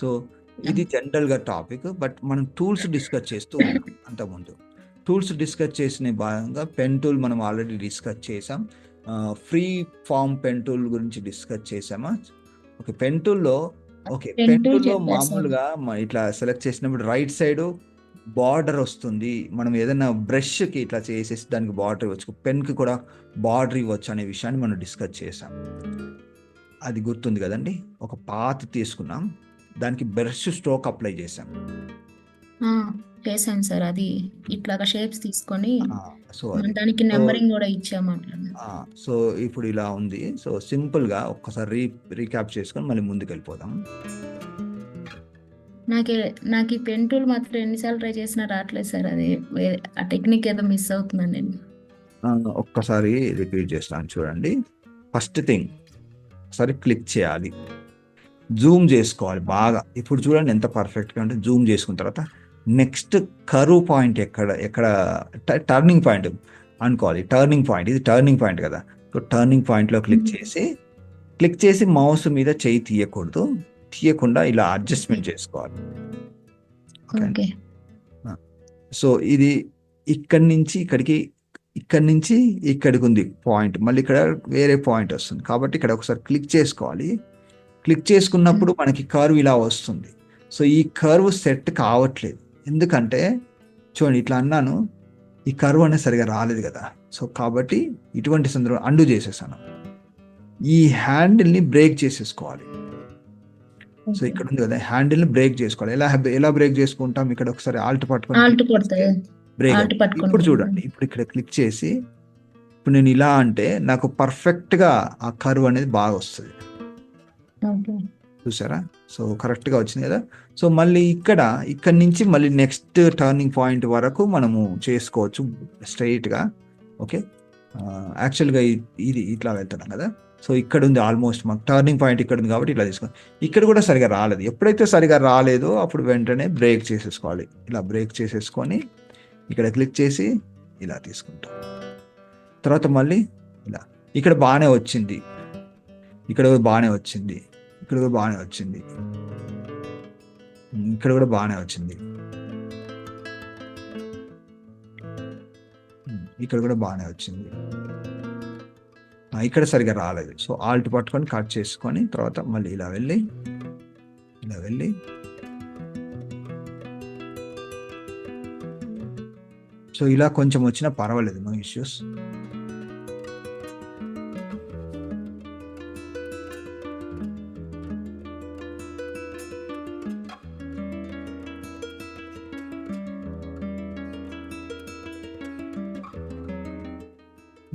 So ఇది జనరల్గా topic. But మనం టూల్స్ డిస్కస్ చేస్తూ ఉన్నాం అంతకుముందు. టూల్స్ డిస్కస్ చేసిన భాగంగా పెన్ టూల్ మనం ఆల్రెడీ డిస్కస్ చేసాం. ఫ్రీ ఫామ్ పెన్ టూల్ గురించి డిస్కస్ చేసామా? ఓకే. పెన్ టూల్లో పెన్ పెన్ టూల్ టూల్లో చెప్పారు సార్. మామూలుగా ఇట్లా సెలెక్ట్ చేసినప్పుడు రైట్ సైడ్ బార్డర్ వస్తుంది. మనం ఏదైనా బ్రష్కి ఇట్లా చేసేసి దానికి బార్డర్ ఇవ్వచ్చు, పెన్కి కూడా బార్డర్ ఇవ్వచ్చు అనే విషయాన్ని మనం డిస్కస్ చేసాం. అది గుర్తుంది కదండి. ఒక పాత్ తీసుకున్నాం, దానికి బ్రష్ స్ట్రోక్ అప్లై చేసాం. ఆ, చేశాను సార్. అది ఇట్లాగా షేప్స్ తీసుకొని సో అది దానికి సో నెంబరింగ్ కూడా ఇచ్చాము అట్లా. సో ఇప్పుడు ఇలా ఉంది. సో సింపుల్గా ఒక్కసారి రీక్యాప్ చేసుకొని మళ్ళీ ముందుకు వెళ్ళిపోదాం. నాకు ఈ పెన్ టూల్ మాత్రం ఎన్నిసార్లు ట్రై చేసినా రావట్లేదు సార్. అది ఆ టెక్నిక్ ఏదో మిస్ అవుతున్నాను నేను. ఒక్కసారి రిపీట్ చేస్తాను చూడండి. ఫస్ట్ థింగ్, ఒకసారి క్లిక్ చేయాలి, జూమ్ చేసుకోవాలి బాగా. ఇప్పుడు చూడండి ఎంత పర్ఫెక్ట్గా అంటే జూమ్ చేసుకున్న తర్వాత నెక్స్ట్ కర్వ్ పాయింట్ ఎక్కడ టర్నింగ్ పాయింట్ అనుకోవాలి. టర్నింగ్ పాయింట్, ఇది టర్నింగ్ పాయింట్ కదా. సో టర్నింగ్ పాయింట్లో క్లిక్ చేసి మౌస్ మీద చేయి తీయకుండా ఇలా అడ్జస్ట్మెంట్ చేసుకోవాలి. ఓకే. సో ఇది ఇక్కడి నుంచి ఇక్కడికి ఉంది పాయింట్, మళ్ళీ ఇక్కడ వేరే పాయింట్ వస్తుంది. కాబట్టి ఇక్కడ ఒకసారి క్లిక్ చేసుకోవాలి. క్లిక్ చేసుకున్నప్పుడు మనకి కర్వ్ ఇలా వస్తుంది. సో ఈ కర్వ్ సెట్ కావట్లేదు. ఎందుకంటే చూడండి ఇట్లా అన్నాను, ఈ కర్వ్ అనేది సరిగా రాలేదు కదా. సో కాబట్టి ఇటువంటి సందర్భం అండు చేసేసాను. ఈ హ్యాండిల్ని బ్రేక్ చేసేసుకోవాలి. సో ఇక్కడ ఉంది కదా, హ్యాండిల్ని బ్రేక్ చేసుకోవాలి. ఎలా బ్రేక్ చేసుకుంటాం? ఇక్కడ ఒకసారి ఆల్ట్ పట్టుకొని బ్రేక్. ఇప్పుడు చూడండి, ఇప్పుడు ఇక్కడ క్లిక్ చేసి ఇప్పుడు నేను ఇలా అంటే నాకు పర్ఫెక్ట్గా ఆ కర్వ్ అనేది బాగా వస్తుంది. చూసారా? సో కరెక్ట్గా వచ్చింది కదా. సో మళ్ళీ ఇక్కడ నుంచి మళ్ళీ నెక్స్ట్ టర్నింగ్ పాయింట్ వరకు మనము చేసుకోవచ్చు స్ట్రైట్గా. ఓకే. యాక్చువల్గా ఇది ఇట్లా వెళ్తున్నాం కదా. సో ఇక్కడ ఉంది ఆల్మోస్ట్ మాకు టర్నింగ్ పాయింట్ ఇక్కడ ఉంది కాబట్టి ఇట్లా తీసుకోవాలి. ఇక్కడ కూడా సరిగా రాలేదు. ఎప్పుడైతే సరిగా రాలేదో అప్పుడు వెంటనే బ్రేక్ చేసేసుకోవాలి. ఇలా బ్రేక్ చేసేసుకొని ఇక్కడ క్లిక్ చేసి ఇలా తీసుకుంటాం. తర్వాత మళ్ళీ ఇలా ఇక్కడ బాగానే వచ్చింది, ఇక్కడ బాగానే వచ్చింది, ఇక్కడ కూడా బాగానే వచ్చింది, ఇక్కడ కూడా బాగానే వచ్చింది, ఇక్కడ కూడా బాగానే వచ్చింది, ఇక్కడ సరిగా రాలేదు. సో ఆల్ట్ పట్టుకొని కట్ చేసుకొని తర్వాత మళ్ళీ ఇలా వెళ్ళి సో ఇలా కొంచెం వచ్చినా పర్వాలేదు, నో ఇష్యూస్.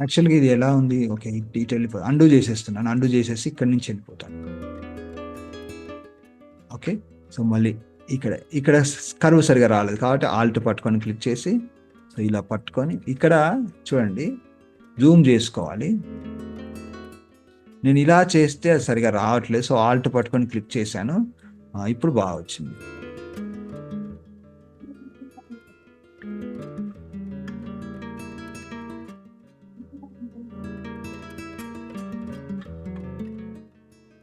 యాక్చువల్గా ఇది ఎలా ఉంది? ఓకే, ఇటు వెళ్ళిపోతాను, అండూ చేసేస్తున్నాను. అండూ చేసేసి ఇక్కడి నుంచి వెళ్ళిపోతాను. ఓకే. సో మళ్ళీ ఇక్కడ కర్వ్ సరిగా రాలేదు కాబట్టి ఆల్ట్ పట్టుకొని క్లిక్ చేసి సో ఇలా పట్టుకొని ఇక్కడ చూడండి జూమ్ చేసుకోవాలి. నేను ఇలా చేస్తే అది సరిగా రావట్లేదు. సో ఆల్ట్ పట్టుకొని క్లిక్ చేశాను, ఇప్పుడు బాగా వచ్చింది.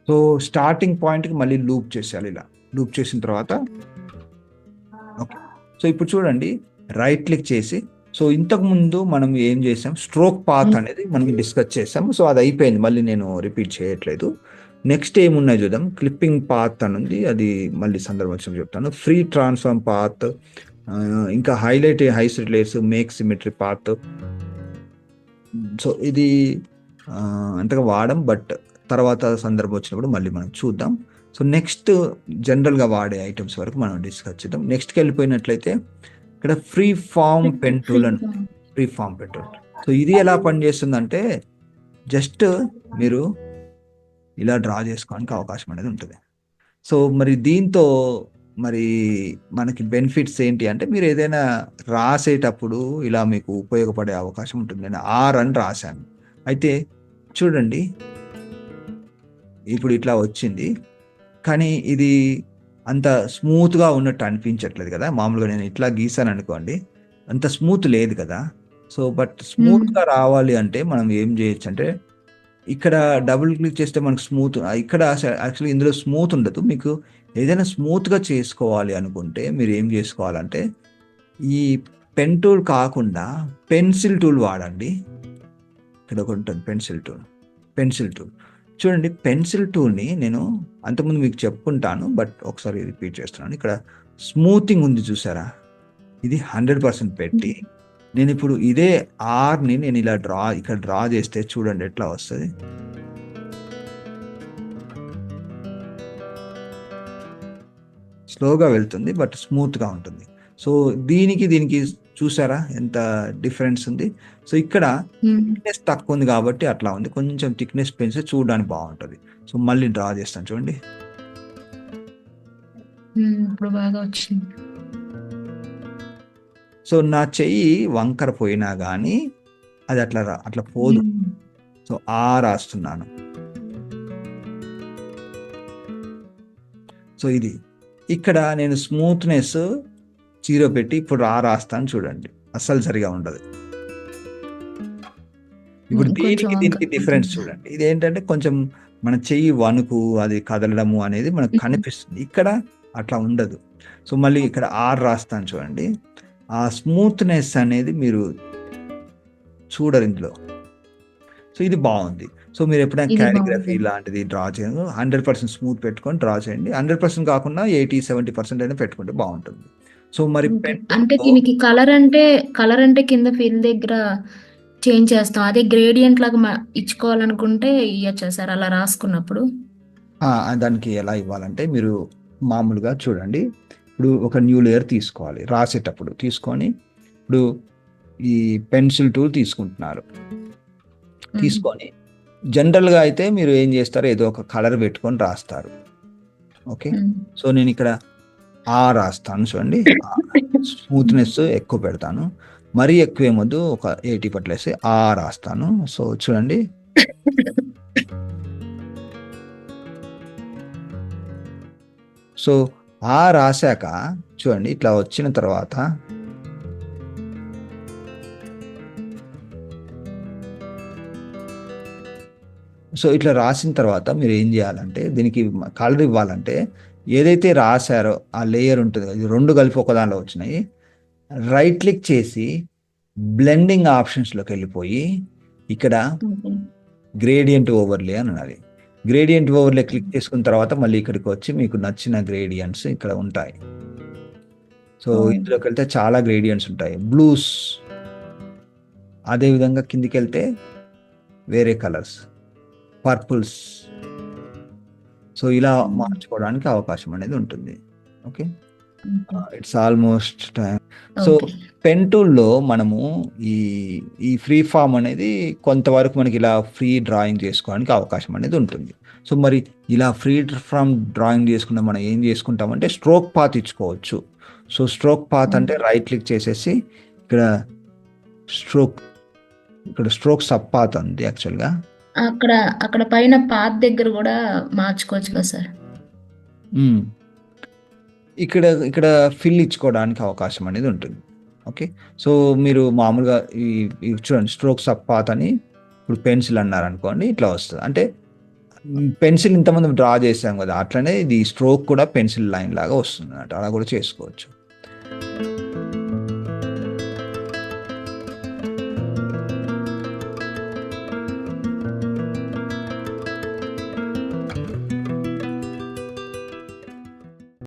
సో స్టార్టింగ్ పాయింట్కి మళ్ళీ లూప్ చేసేయాలి. ఇలా లూప్ చేసిన తర్వాత ఓకే. సో ఇప్పుడు చూడండి రైట్ క్లిక్ చేసి, సో ఇంతకుముందు మనం ఏం చేసాం, స్ట్రోక్ పాత్ అనేది మనం డిస్కస్ చేసాము. సో అది అయిపోయింది, మళ్ళీ నేను రిపీట్ చేయట్లేదు. నెక్స్ట్ ఏమున్నాయి చూద్దాం. క్లిప్పింగ్ పాత్ అని ఉంది, అది మళ్ళీ సందర్భం చెప్తాను. ఫ్రీ ట్రాన్స్ఫార్మ్ పాత్, ఇంకా హైలైట్ హైస్ట్రిట్ layers, make symmetry path. So ఇది అంతగా వాడం, బట్ తర్వాత సందర్భం వచ్చినప్పుడు మళ్ళీ మనం చూద్దాం. సో నెక్స్ట్ జనరల్గా వాడే ఐటమ్స్ వరకు మనం డిస్కస్ చేద్దాం. నెక్స్ట్కి వెళ్ళిపోయినట్లయితే ఇక్కడ ఫ్రీ ఫామ్ పెన్ టూల్ అని, free form pen tool. So ఇది ఎలా పనిచేస్తుందంటే జస్ట్ మీరు ఇలా డ్రా చేసుకోవడానికి అవకాశం అనేది ఉంటుంది. సో మరి దీంతో మరి మనకి బెనిఫిట్స్ ఏంటి అంటే, మీరు ఏదైనా రాసేటప్పుడు ఇలా మీకు ఉపయోగపడే అవకాశం ఉంటుంది. నేను ఆర్ అని రాశాను, అయితే చూడండి ఇప్పుడు ఇట్లా వచ్చింది, కానీ ఇది అంత స్మూత్గా ఉన్నట్టు అనిపించట్లేదు కదా. మామూలుగా నేను ఇట్లా గీసాను అనుకోండి, అంత స్మూత్ లేదు కదా. సో బట్ స్మూత్గా రావాలి అంటే మనం ఏం చేయొచ్చు అంటే ఇక్కడ డబుల్ క్లిక్ చేస్తే మనకు స్మూత్, ఇక్కడ యాక్చువల్లీ ఇందులో స్మూత్ ఉండదు. మీకు ఏదైనా స్మూత్గా చేసుకోవాలి అనుకుంటే మీరు ఏం చేసుకోవాలంటే ఈ పెన్ టూల్ కాకుండా పెన్సిల్ టూల్ వాడండి. ఇక్కడ ఒకటి ఉంటుంది పెన్సిల్ టూల్ చూడండి. పెన్సిల్ టూల్ని నేను అంతకుముందు మీకు చెప్పుకుంటాను, బట్ ఒకసారి రిపీట్ చేస్తున్నాను. ఇక్కడ స్మూతింగ్ ఉంది చూసారా, ఇది 100% పెట్టి నేను ఇప్పుడు ఇదే ఆర్ని నేను ఇలా ఇక్కడ డ్రా చేస్తే చూడండి ఎట్లా వస్తుంది. స్లోగా వెళ్తుంది బట్ స్మూత్గా ఉంటుంది. సో దీనికి చూసారా ఎంత డిఫరెన్స్ ఉంది. సో ఇక్కడ థిక్నెస్ తక్కువ ఉంది కాబట్టి అట్లా ఉంది, కొంచెం థిక్నెస్ పెంచితే చూడడానికి బాగుంటుంది. సో మళ్ళీ డ్రా చేస్తాను చూడండి. ఇప్పుడు బాగా వచ్చింది. సో నా చెయ్యి వంకర పోయినా కానీ అది అట్లా పోదు. సో రాస్తున్నాను. సో ఇది ఇక్కడ నేను స్మూత్నెస్ 0 పెట్టి ఇప్పుడు రాస్తాను చూడండి, అస్సలు సరిగా ఉండదు. ఇప్పుడు దీనికి డిఫరెన్స్ చూడండి. ఇది ఏంటంటే కొంచెం మన చెయ్యి వణుకు, అది కదలడము అనేది మనకు కనిపిస్తుంది. ఇక్కడ అట్లా ఉండదు. సో మళ్ళీ ఇక్కడ రాస్తాను చూడండి. ఆ స్మూత్నెస్ అనేది మీరు చూడరు ఇందులో. సో ఇది బాగుంది. సో మీరు ఎప్పుడైనా క్యాలిగ్రఫీ లాంటిది డ్రా చేయండి, 100% స్మూత్ పెట్టుకొని డ్రా చేయండి. 100% కాకుండా 80-70% అయినా పెట్టుకుంటే బాగుంటుంది. సో మరి అంటే దీనికి కలర్ అంటే కింద ఫిల్ దగ్గర చేంజ్ చేస్తాం, అదే గ్రేడియంట్ లాగా ఇచ్చుకోవాలనుకుంటే ఇవ్వచ్చా సార్ అలా రాసుకున్నప్పుడు? దానికి ఎలా ఇవ్వాలంటే మీరు మామూలుగా చూడండి, ఇప్పుడు ఒక న్యూ లేయర్ తీసుకోవాలి రాసేటప్పుడు. తీసుకొని ఇప్పుడు ఈ పెన్సిల్ టూల్ తీసుకుంటున్నారు. తీసుకొని జనరల్గా అయితే మీరు ఏం చేస్తారు, ఏదో ఒక కలర్ పెట్టుకొని రాస్తారు. ఓకే, సో నేను ఇక్కడ రాస్తాను చూడండి. స్మూత్నెస్ ఎక్కువ పెడతాను, మరీ ఎక్కువ ఏమొద్దు, ఒక 80% రాస్తాను. సో చూడండి, సో రాశాక చూడండి ఇట్లా వచ్చిన తర్వాత సో ఇట్లా రాసిన తర్వాత మీరు ఏం చేయాలంటే దీనికి కలర్ ఇవ్వాలంటే ఏదైతే రాశారో ఆ లేయర్ ఉంటుంది, ఇది 2 కలిపి ఒక దానిలో వచ్చినాయి. రైట్ క్లిక్ చేసి బ్లెండింగ్ ఆప్షన్స్లోకి వెళ్ళిపోయి ఇక్కడ గ్రేడియంట్ ఓవర్లే అని ఉన్నది. గ్రేడియంట్ ఓవర్లే క్లిక్ చేసుకున్న తర్వాత మళ్ళీ ఇక్కడికి వచ్చి మీకు నచ్చిన గ్రేడియంట్స్ ఇక్కడ ఉంటాయి. సో ఇందులోకి వెళ్తే చాలా గ్రేడియంట్స్ ఉంటాయి, బ్లూస్. అదేవిధంగా కిందికి వెళ్తే వేరే కలర్స్, పర్పుల్స్. సో ఇలా మార్చుకోవడానికి అవకాశం అనేది ఉంటుంది. Okay, it's almost time. So pen టూల్లో మనము ఈ ఫ్రీ ఫామ్ అనేది కొంతవరకు మనకి ఇలా ఫ్రీ డ్రాయింగ్ చేసుకోవడానికి అవకాశం అనేది ఉంటుంది. సో మరి ఇలా ఫ్రీ ఫామ్ డ్రాయింగ్ చేసుకున్న మనం ఏం చేసుకుంటామంటే స్ట్రోక్ పాత్ ఇచ్చుకోవచ్చు. సో స్ట్రోక్ పాత్ అంటే రైట్ క్లిక్ చేసేసి ఇక్కడ స్ట్రోక్ సబ్ పాత్ ఉంది. యాక్చువల్గా అక్కడ పైన పాత్ దగ్గర కూడా మార్చుకోవచ్చు కదా సార్. ఇక్కడ ఫిల్ ఇచ్చుకోవడానికి అవకాశం అనేది ఉంటుంది. ఓకే, సో మీరు మామూలుగా ఈ చూడండి స్ట్రోక్ సబ్ పాత్ అని ఇప్పుడు పెన్సిల్ అన్నారు అనుకోండి, ఇట్లా వస్తుంది. అంటే పెన్సిల్ ఇంతమంది డ్రా చేసాం కదా, అట్లనే ఇది స్ట్రోక్ కూడా పెన్సిల్ లైన్ లాగా వస్తుంది అన్నట్టు, అలా కూడా చేసుకోవచ్చు.